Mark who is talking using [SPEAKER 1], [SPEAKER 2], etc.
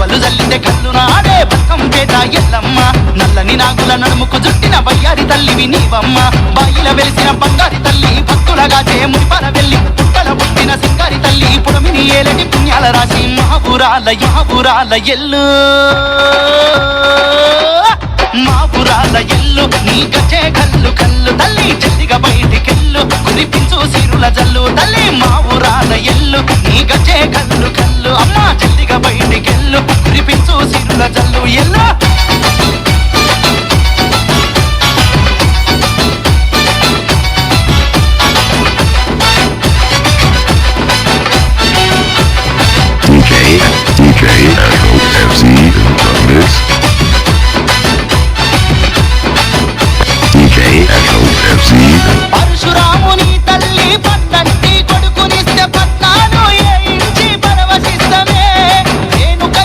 [SPEAKER 1] కవ్వలు జల్లితే కళ్ళు నాడే బతుకంపేట ఎల్లమ్మ నల్లని నాగుల నడుముకు జుట్టిన వయ్యారి తల్లివి నీవమ్మ బాయిల వెలిసిన బంగారి తల్లి భక్తులగా ముడిపర వెళ్ళి పుట్టల పుట్టిన సింగారి తల్లి పుడమిని ఏలటి పుణ్యాల రాసి మహాపురాల ఎల్లు మాపురాల ఎల్లు నీ గచ్చే కల్లు కల్లు తల్లి జల్దిగా బయటికెళ్ళు కురిపించు సిరుల జల్లు తల్లి మా ఊరాల ఎల్లు నీ గచ్చే కల్లు కల్లు అమ్మా జల్దిగా బయటికెళ్ళు